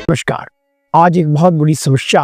नमस्कार। आज एक बहुत बड़ी समस्या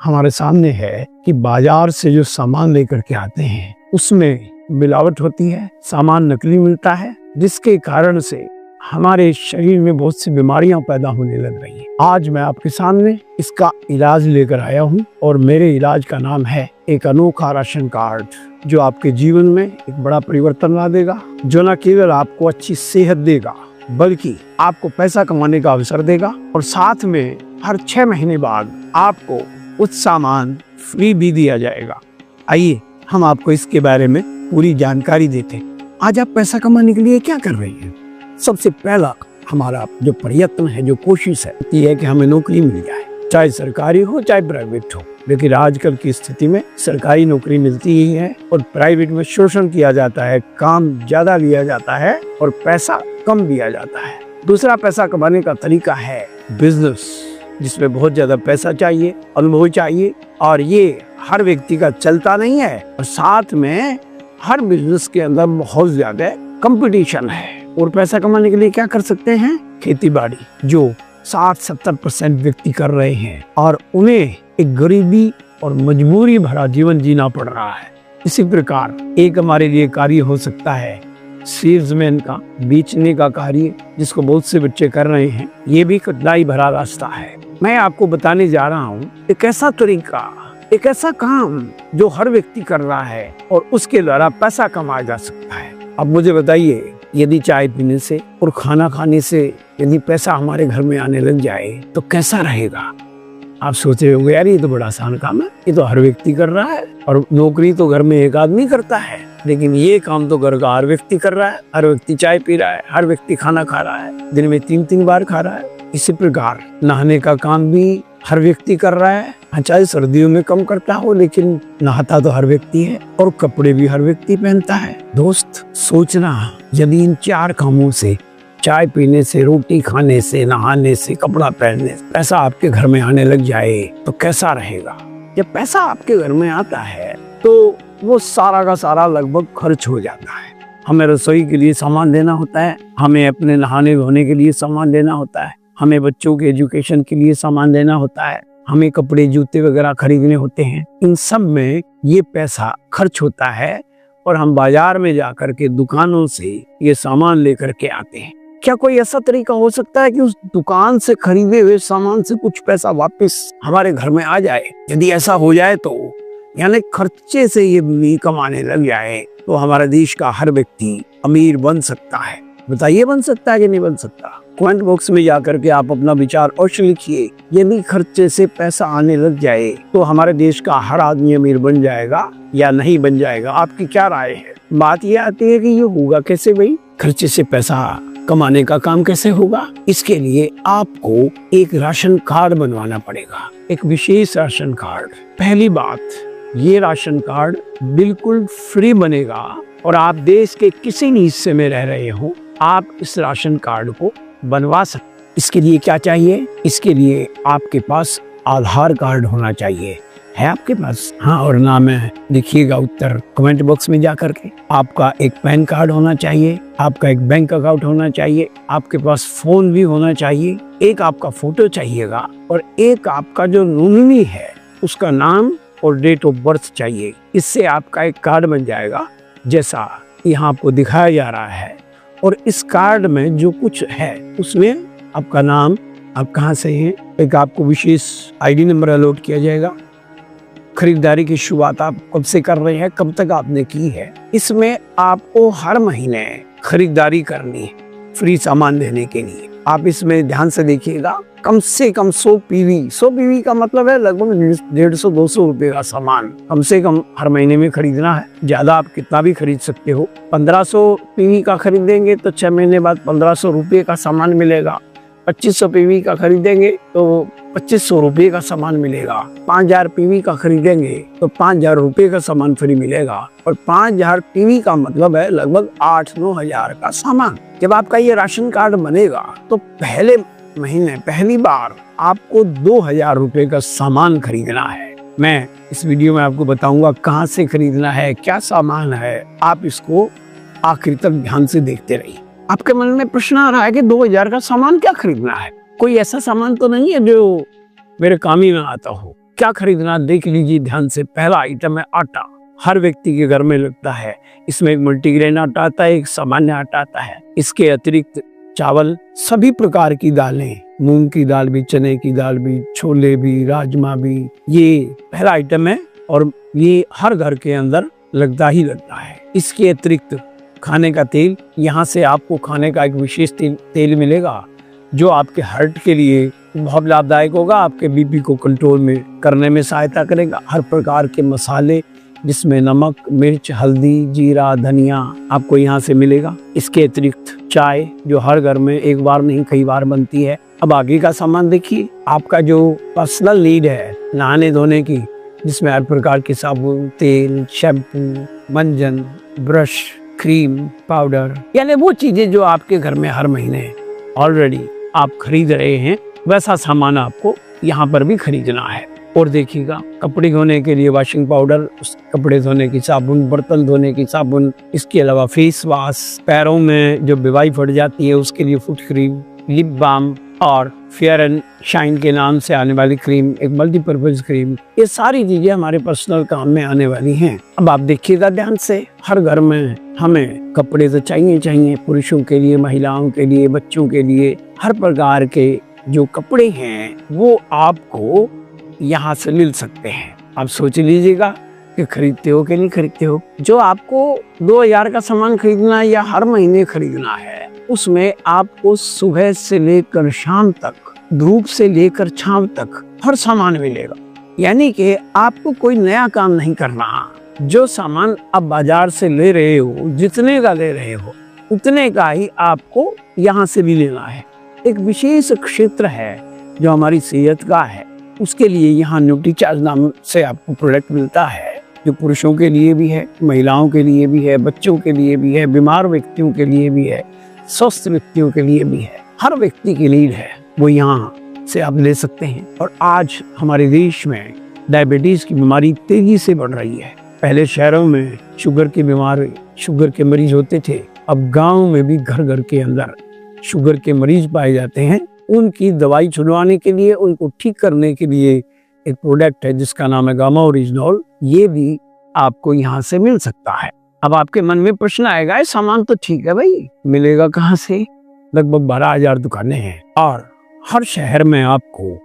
हमारे सामने है कि बाजार से जो सामान लेकर के आते हैं उसमें मिलावट होती है, सामान नकली मिलता है, जिसके कारण से हमारे शरीर में बहुत सी बीमारियां पैदा होने लग रही हैं। आज मैं आपके सामने इसका इलाज लेकर आया हूं और मेरे इलाज का नाम है एक अनोखा राशन कार्ड, जो आपके जीवन में एक बड़ा परिवर्तन ला देगा, जो न केवल आपको अच्छी सेहत देगा बल्कि आपको पैसा कमाने का अवसर देगा और साथ में हर 6 महीने बाद आपको उस सामान फ्री भी दिया जाएगा। आइए हम आपको इसके बारे में पूरी जानकारी देते हैं। आज आप पैसा कमाने के लिए क्या कर रहे हैं? सबसे पहला हमारा जो प्रयत्न है, जो कोशिश है, ये है कि हमें नौकरी मिल जाए, चाहे सरकारी हो चाहे प्राइवेट हो। लेकिन आजकल की स्थिति में सरकारी नौकरी मिलती ही है और प्राइवेट में शोषण किया जाता है, काम ज्यादा लिया जाता है और पैसा कम दिया जाता है। दूसरा पैसा कमाने का तरीका है बिजनेस, जिसमें बहुत ज्यादा पैसा चाहिए, अनुभव चाहिए और ये हर व्यक्ति का चलता नहीं है और साथ में हर बिजनेस के अंदर बहुत ज्यादा कंपटीशन है। और पैसा कमाने के लिए क्या कर सकते हैं? खेती बाड़ी, जो 60-70% व्यक्ति कर रहे हैं और उन्हें एक गरीबी और मजबूरी भरा जीवन जीना पड़ रहा है। इसी प्रकार एक हमारे लिए कार्य हो सकता है सेल्समैन का, बेचने का कार्य, जिसको बहुत से बच्चे कर रहे हैं। ये भी कठिनाई भरा रास्ता है। मैं आपको बताने जा रहा हूँ एक ऐसा तरीका, एक ऐसा काम जो हर व्यक्ति कर रहा है और उसके द्वारा पैसा कमाया जा सकता है। अब मुझे बताइए, यदि चाय पीने से और खाना खाने से यदि पैसा हमारे घर में आने लग जाए तो कैसा रहेगा? आप सोचे होंगे, यार ये तो बड़ा आसान काम है, ये तो हर व्यक्ति कर रहा है और नौकरी तो घर में एक आदमी करता है, लेकिन ये काम तो घर का हर व्यक्ति कर रहा है। हर व्यक्ति चाय पी रहा है, हर व्यक्ति खाना खा रहा है, दिन में 3-3 बार खा रहा है। इसी प्रकार नहाने का काम भी हर व्यक्ति कर रहा है, चाहे सर्दियों में कम करता हो, लेकिन नहाता तो हर व्यक्ति है और कपड़े भी हर व्यक्ति पहनता है। दोस्त, सोचना, यदि इन 4 कामों से, चाय पीने से, रोटी खाने से, नहाने से, कपड़ा पहनने से पैसा आपके घर में आने लग जाए तो कैसा रहेगा? जब पैसा आपके घर में आता है तो वो सारा का सारा लगभग खर्च हो जाता है। हमें रसोई के लिए सामान लेना होता है, हमें अपने नहाने धोने के लिए सामान लेना होता है, हमें बच्चों के एजुकेशन के लिए सामान लेना होता है, हमें कपड़े जूते वगैरह खरीदने होते हैं। इन सब में ये पैसा खर्च होता है और हम बाजार में जाकर के दुकानों से ये सामान लेकर के आते हैं। क्या कोई ऐसा तरीका हो सकता है कि उस दुकान से खरीदे हुए सामान से कुछ पैसा वापस हमारे घर में आ जाए? यदि ऐसा हो जाए तो यानी खर्चे से ये कमाने लग जाए तो हमारे देश का हर व्यक्ति अमीर बन सकता है। बताइए, बन सकता है कि नहीं बन सकता? कमेंट बॉक्स में जाकर के आप अपना विचार अवश्य लिखिए। यदि खर्चे से पैसा आने लग जाए तो हमारे देश का हर आदमी अमीर बन जाएगा या नहीं बन जाएगा? आपकी क्या राय है? बात ये आती है कि ये होगा कैसे भाई? खर्चे से पैसा कमाने का काम कैसे होगा? इसके लिए आपको एक राशन कार्ड बनवाना पड़ेगा, एक विशेष राशन कार्ड। पहली बात, ये राशन कार्ड बिल्कुल फ्री बनेगा और आप देश के किसी भी हिस्से में रह रहे हो, आप इस राशन कार्ड को बनवा सकते। इसके लिए क्या चाहिए? इसके लिए आपके पास आधार कार्ड होना चाहिए। है आपके पास? हाँ और नाम है, लिखिएगा उत्तर कमेंट बॉक्स में जाकर के। आपका एक पैन कार्ड होना चाहिए, आपका एक बैंक अकाउंट होना चाहिए, आपके पास फोन भी होना चाहिए, एक आपका फोटो चाहिएगा और एक आपका जो नॉमिनी है उसका नाम और डेट ऑफ बर्थ चाहिए। इससे आपका एक कार्ड बन जाएगा, जैसा यहाँ आपको दिखाया जा रहा है। और इस कार्ड में जो कुछ है उसमें आपका नाम, आप कहाँ से हैं, एक आपको विशेष आईडी नंबर अलॉट किया जाएगा, खरीदारी की शुरुआत आप कब से कर रहे हैं, कब तक आपने की है। इसमें आपको हर महीने खरीदारी करनी है फ्री सामान देने के लिए। आप इसमें ध्यान से देखिएगा, कम से कम 100 पीवी का मतलब है लगभग 150-200 रुपए का सामान कम से कम हर महीने में खरीदना है। ज्यादा आप कितना भी खरीद सकते हो। 1500 पीवी का खरीदेंगे तो 6 महीने बाद 1500 रुपए का सामान मिलेगा। 2500 पीवी का खरीदेंगे तो 2500 रुपए का सामान मिलेगा। 5000 पीवी का खरीदेंगे तो 5000 रुपए का सामान फ्री मिलेगा। और 5000 पीवी का मतलब है लगभग 8-9 हजार का सामान। जब आपका ये राशन कार्ड बनेगा तो पहले महीने पहली बार आपको 2000 रुपए का सामान खरीदना है। मैं इस वीडियो में आपको बताऊंगा कहाँ से खरीदना है, क्या सामान है। आप इसको आखिर तक ध्यान से देखते रहिए। आपके मन में प्रश्न आ रहा है कि 2000 का सामान क्या खरीदना है? कोई ऐसा सामान तो नहीं है जो मेरे काम ही में आता हो। क्या खरीदना देख लीजिए ध्यान से। पहला आइटम है आटा। हर व्यक्ति के घर में लगता है। इसमें एक मल्टीग्रेन आटा आता है, एक सामान्य आटा आता है। इसके अतिरिक्त चावल, सभी प्रकार की दालें, मूंग की दाल भी, चने की दाल भी, छोले भी, राजमा भी, ये पहला आइटम है और ये हर घर के अंदर लगता ही लगता है। इसके अतिरिक्त खाने का तेल, यहाँ से आपको खाने का एक विशेष तेल मिलेगा जो आपके हार्ट के लिए बहुत लाभदायक होगा, आपके बीपी को कंट्रोल में करने में सहायता करेगा। हर प्रकार के मसाले जिसमें नमक, मिर्च, हल्दी, जीरा, धनिया आपको यहाँ से मिलेगा। इसके अतिरिक्त चाय जो हर घर में एक बार नहीं कई बार बनती है। अब आगे का सामान देखिए, आपका जो पर्सनल नीड है नहाने धोने की, जिसमें हर प्रकार के साबुन, तेल, शैम्पू, मंजन, ब्रश, क्रीम, पाउडर, यानी वो चीजें जो आपके घर में हर महीने ऑलरेडी आप खरीद रहे हैं, वैसा सामान आपको यहाँ पर भी खरीदना है। और देखिएगा, कपड़े धोने के लिए वॉशिंग पाउडर, कपड़े धोने की साबुन, बर्तन धोने की साबुन, इसके अलावा फेस वॉश, पैरों में जो बीमारी फट जाती है उसके लिए फुट क्रीम, लिप बाम और फेयर एंड शाइन के नाम से आने वाली क्रीम, एक मल्टीपर्पज क्रीम, ये सारी चीजें हमारे पर्सनल काम में आने वाली हैं। अब आप देखिएगा ध्यान से, हर घर में हमें कपड़े तो चाहिए, पुरुषों के लिए, महिलाओं के लिए, बच्चों के लिए, हर प्रकार के जो कपड़े हैं वो आपको यहाँ से मिल सकते हैं। आप सोच लीजिएगा कि खरीदते हो कि नहीं खरीदते हो। जो आपको 2000 का सामान खरीदना है या हर महीने खरीदना है, उसमें आपको सुबह से लेकर शाम तक, धूप से लेकर छांव तक हर सामान मिलेगा। यानी कि आपको कोई नया काम नहीं करना। जो सामान आप बाजार से ले रहे हो, जितने का ले रहे हो उतने का ही आपको यहाँ से भी लेना है। एक विशेष क्षेत्र है जो हमारी सेहत का है, उसके लिए यहाँ न्यूट्रीचार्ज नाम से आपको प्रोडक्ट मिलता है, जो पुरुषों के लिए भी है, महिलाओं के लिए भी है, बच्चों के लिए भी है, बीमार व्यक्तियों के लिए भी है, स्वस्थ व्यक्तियों के लिए भी है। हर व्यक्ति की नीड है वो यहाँ से आप ले सकते हैं। और आज हमारे देश में डायबिटीज की बीमारी तेजी से बढ़ रही है। पहले शहरों में शुगर की बीमारी, शुगर के मरीज होते थे, अब गाँव में भी घर घर के अंदर शुगर के मरीज पाए जाते हैं। उनकी दवाई छुड़वाने के लिए, उनको ठीक करने के लिए एक प्रोडक्ट है जिसका नाम है गामा ओरिजिनल। ये भी आपको यहाँ से मिल सकता है। अब आपके मन में प्रश्न आएगा, सामान तो ठीक है भाई, मिलेगा कहाँ से? लगभग 12,000 दुकानें हैं और हर शहर में आपको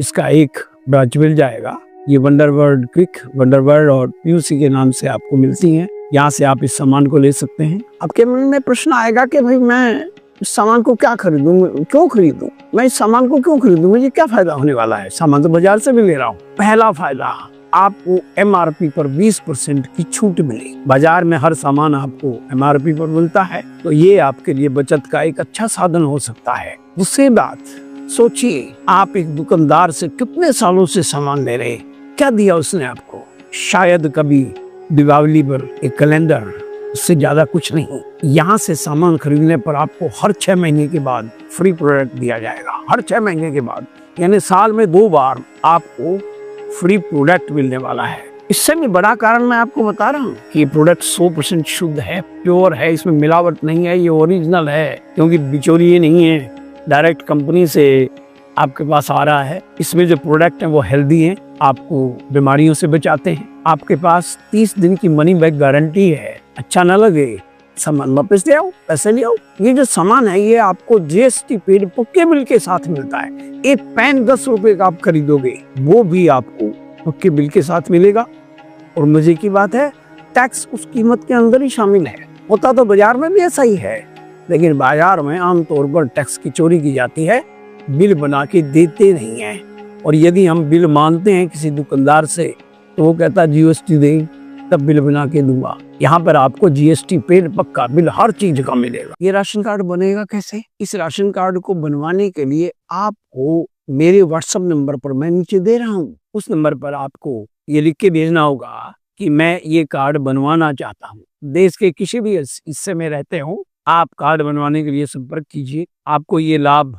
इसका एक ब्रांच मिल जाएगा। ये वंडरवर्ल्ड क्विक, वंडरवर्ल्ड और पीयूसी के नाम से आपको मिलती हैं। यहाँ से आप इस सामान को ले सकते हैं। आपके मन में प्रश्न आएगा कि भाई मैं इस सामान को क्या खरीदूं, क्यों खरीदूं, मैं इस सामान को क्यों खरीदूं, मुझे क्या फायदा होने वाला है? सामान तो बाजार से भी ले रहा हूँ। पहला फायदा, आपको MRP पर 20% की छूट मिलेगी। बाजार में हर सामान आपको MRP पर मिलता है, तो ये आपके लिए बचत का एक अच्छा साधन हो सकता है। दूसरी बात, सोचिए आप एक दुकानदार से कितने सालों से सामान ले रहे, क्या दिया उसने आपको? शायद कभी दीपावली पर एक कैलेंडर, उससे ज्यादा कुछ नहीं। यहाँ से सामान खरीदने पर आपको हर 6 महीने के बाद फ्री प्रोडक्ट दिया जाएगा। हर 6 महीने के बाद, यानी साल में 2 बार आपको फ्री प्रोडक्ट मिलने वाला है। इससे भी बड़ा कारण मैं आपको बता रहा हूँ कि ये प्रोडक्ट 100% शुद्ध है, प्योर है, इसमें मिलावट नहीं है, ये ओरिजिनल है, क्योंकि बिचौलिए नहीं है, डायरेक्ट कंपनी से आपके पास आ रहा है। इसमें जो प्रोडक्ट है वो हेल्दी है, आपको बीमारियों से बचाते हैं। आपके पास 30 दिन की मनी बैक गारंटी है। अच्छा ना लगे, सामान वापस ले आओ, पैसे ले आओ। ये जो सामान है ये आपको GST पेड पक्के बिल के साथ मिलता है। एक पेन 10 रुपए का आप खरीदोगे, वो भी आपको पक्के बिल के साथ मिलेगा। और मजे की बात है, टैक्स उस कीमत के अंदर ही शामिल है। होता तो बाजार में भी ऐसा ही है, लेकिन बाजार में आमतौर पर टैक्स की चोरी की जाती है, बिल बना के देते नहीं है। और यदि हम बिल मानते हैं किसी दुकानदार से, तो वो कहता GST दे, तब बिल बना के दूंगा। यहाँ पर आपको GST पेड पक्का बिल हर चीज का मिलेगा। ये राशन कार्ड बनेगा कैसे? इस राशन कार्ड को बनवाने के लिए आपको मेरे WhatsApp नंबर पर मैं नीचे दे रहा हूँ, उस नंबर पर आपको ये लिख के भेजना होगा कि मैं ये कार्ड बनवाना चाहता हूँ। देश के किसी भी हिस्से में रहते हो, आप कार्ड बनवाने के लिए संपर्क कीजिए। आपको ये लाभ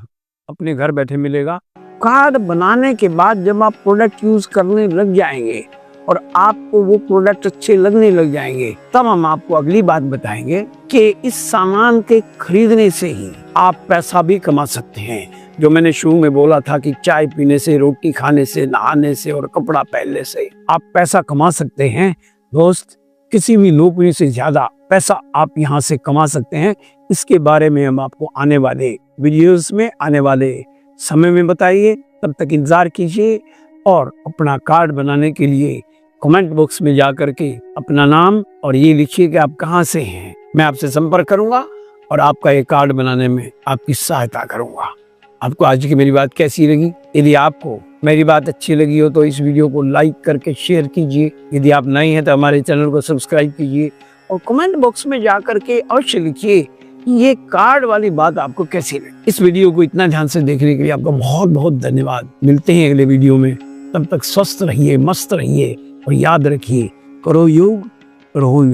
अपने घर बैठे मिलेगा। कार्ड बनाने के बाद जब आप प्रोडक्ट यूज करने लग जाएंगे और आपको वो प्रोडक्ट अच्छे लगने लग जाएंगे, तब हम आपको अगली बात बताएंगे कि इस सामान के खरीदने से ही आप पैसा भी कमा सकते हैं। जो मैंने शुरू में बोला था कि चाय पीने से, रोटी खाने से, नहाने से और कपड़ा पहनने से आप पैसा कमा सकते हैं। दोस्त, किसी भी नौकरी से ज्यादा पैसा आप यहाँ से कमा सकते हैं। इसके बारे में हम आपको आने वाले वीडियोस में, आने वाले समय में बताइए। तब तक इंतजार कीजिए और अपना कार्ड बनाने के लिए कमेंट बॉक्स में जा करके अपना नाम और ये लिखिए कि आप कहाँ से हैं। मैं आपसे संपर्क करूंगा और आपका ये कार्ड बनाने में आपकी सहायता करूंगा। आपको आज की मेरी बात कैसी लगी? यदि आपको मेरी बात अच्छी लगी हो तो इस वीडियो को लाइक करके शेयर कीजिए। यदि आप नए हैं तो हमारे चैनल को सब्सक्राइब कीजिए और कमेंट बॉक्स में जा करके अवश्य लिखिए कि ये कार्ड वाली बात आपको कैसी लगी। इस वीडियो को इतना ध्यान से देखने के लिए आपका बहुत बहुत धन्यवाद। मिलते हैं अगले वीडियो में। तब तक स्वस्थ रहिए, मस्त रहिए और याद रखिए, करो योग, रहो योग।